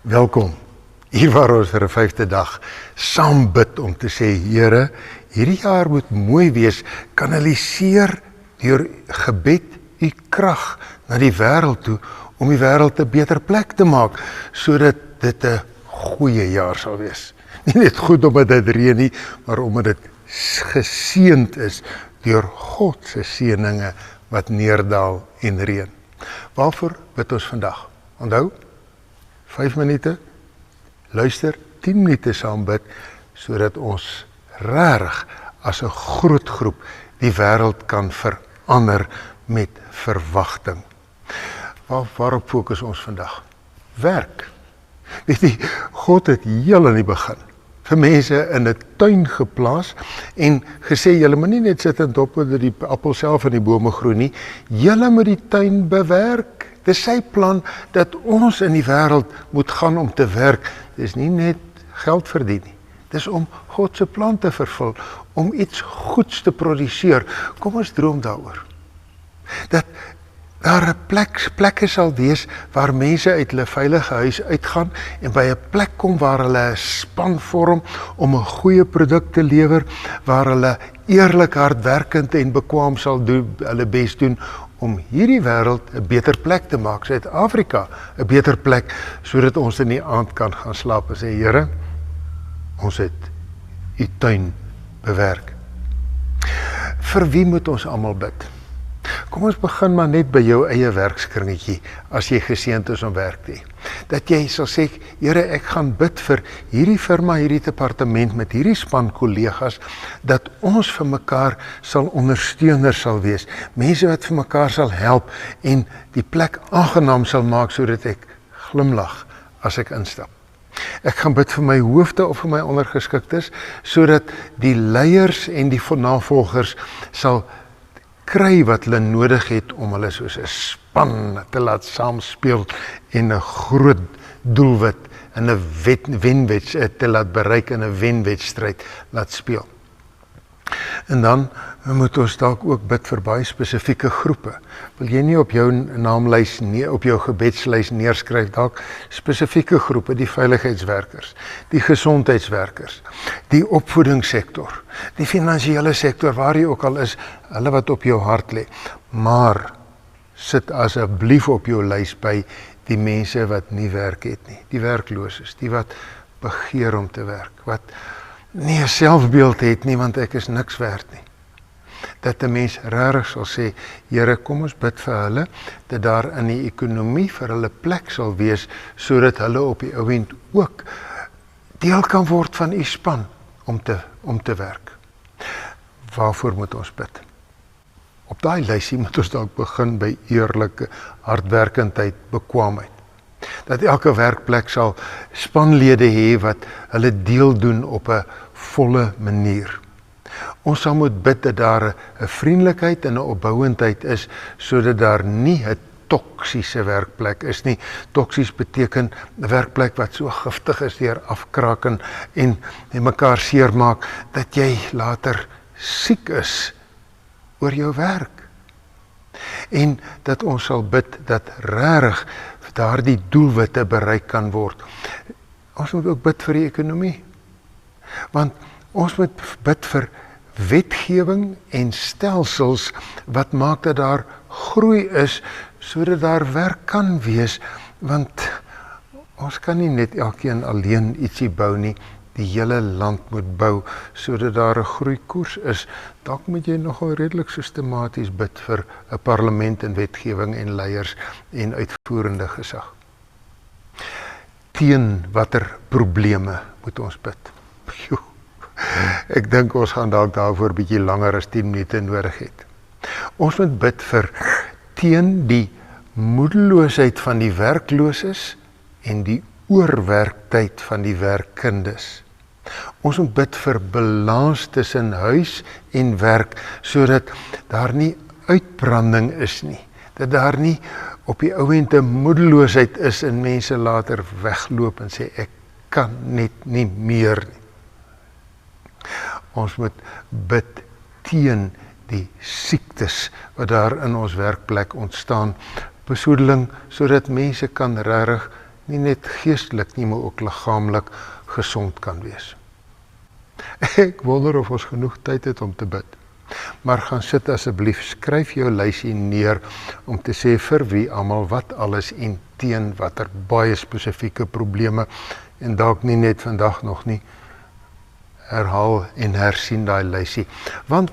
Welkom, hier waar ons vir 'n 5de dag saam bid om te sê, Here, hierdie jaar moet mooi wees, kanaliseer deur gebed u krag na die wêreld toe, om die wêreld 'n beter plek te maak, sodat dit 'n goeie jaar sal wees. Nie net goed omdat dit reën nie, maar omdat dit geseënd is deur God se seëninge wat neerdal en reën. Waarvoor bid ons vandag? Onthou, 5 minute, luister, 10 minute saam bid, sodat ons regtig as 'n groot groep die wêreld kan verander met verwagting. Waarop fokus ons vandag? Werk. Weet jy, God het heel in die begin vir mense in 'n tuin geplaas en gesê, julle moet nie net sit en dop oor die appel self in die bome groei nie, julle moet die tuin bewerk. Dis sy plan dat ons in die wêreld moet gaan om te werk. Dis nie net geld verdien nie. Dis om God se plan te vervul, om iets goeds te produseer. Kom ons droom daaroor. Dat daar 'n plekke sal wees waar mense uit hulle veilige huis uitgaan en by 'n plek kom waar hulle 'n span vorm om 'n goeie produk te lewer, waar hulle eerlik, hardwerkend en bekwaam sal doen, hulle bes doen om hierdie wêreld 'n beter plek te maak, Suid-Afrika 'n beter plek, sodat ons in die aand kan gaan slaap en sê, Here, ons het u tuin bewerk. Vir wie moet ons almal bid? Kom ons begin maar net by jou eie werkskringetjie, as jy geseënd is om werk te hê. Dat jy sal sê, Here, ek gaan bid vir hierdie firma, hierdie departement, met hierdie span kollegas, dat ons vir mekaar sal ondersteuners sal wees, mense wat vir mekaar sal help, en die plek aangenaam sal maak, sodat ek glimlag as ek instap. Ek gaan bid vir my hoofde of vir my ondergeskiktes, sodat die leiers en die navolgers sal kry wat hulle nodig het om hulle soos 'n span te laat saamspeel en 'n groot doelwit en 'n wenwedstryd te laat bereik en 'n wenwedstryd laat speel. En dan moet ons dalk ook bid vir baie spesifieke groepe. Wil jy nie op jou naamlys, op jou gebedslys neerskryf, dalk spesifieke groepe, die veiligheidswerkers, die gesondheidswerkers, die opvoedingssektor, die finansiële sektor, waar jy ook al is, hulle wat op jou hart lê. Maar sit asseblief op jou lys by die mense wat nie werk het nie, die werklooses, die wat begeer om te werk, wat nie 'n selfbeeld het nie, want ek is niks werd nie. Dat 'n mens regtig sal sê, Here, kom ons bid vir hulle, dat daar in die ekonomie vir hulle plek sal wees, sodat hulle op die ou end ook deel kan word van u span om te werk. Waarvoor moet ons bid? Op daai lysie moet ons dalk begin by eerlike hardwerkendheid, bekwaamheid. Dat elke werkplek sal spanlede hê wat hulle deel doen op 'n volle manier. Ons sal moet bid dat daar 'n vriendelikheid en 'n opbouendheid is, sodat daar nie 'n toksiese werkplek is nie. Toksies beteken 'n werkplek wat so giftig is deur afkraken en mekaar seermaak, dat jy later siek is oor jou werk. En dat ons sal bid dat regtig daardie doelwitte bereik kan word. Ons moet ook bid vir die ekonomie. Want ons moet bid vir wetgewing en stelsels wat maak dat daar groei is, sodat daar werk kan wees, want ons kan nie net elkeen alleen ietsie bou nie, die hele land moet bou, sodat daar 'n groeikoers is. Dalk moet jy nogal redelik sistematies bid vir 'n parlement en wetgewing en leiers en uitvoerende gesag. Teen watter probleme moet ons bid? Ek dink ons gaan dalk daarvoor 'n bietjie langer as 10 minute nodig het. Ons moet bid vir teen die moedeloosheid van die werklooses en die oorwerktyd van die werkkundes. Ons moet bid vir balans tussen huis en werk, sodat daar nie uitbranding is nie, dat daar nie op die ou end 'n moedeloosheid is en mense later wegloop en sê ek kan net nie meer nie. Ons moet bid teen die siektes wat daar in ons werkplek ontstaan, besoedeling sodat mense kan regtig nie net geestelik nie, maar ook liggaamlik gesond kan wees. Ek wonder of ons genoeg tyd het om te bid. Maar gaan sit asseblief, skryf jou lysie neer om te sê vir wie almal wat alles en teen watter baie spesifieke probleme en dalk nie net vandag nog nie. Herhaal en hersien daai lysie. Want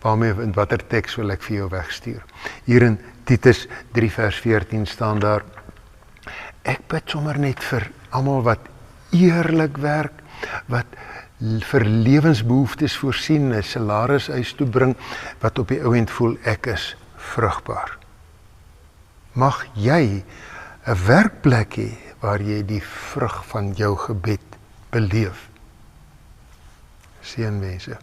waarmee in watter teks wil ek vir jou wegstuur? Hier in Titus 3 vers 14 staan daar: ek bid sommer net vir almal wat eerlik werk, wat vir lewensbehoeftes voorsien, 'n salaris huis toe bring, wat op die ou end voel ek is vrugbaar. Mag jy 'n werkplek hê waar jy die vrug van jou gebed beleef. Seën mense.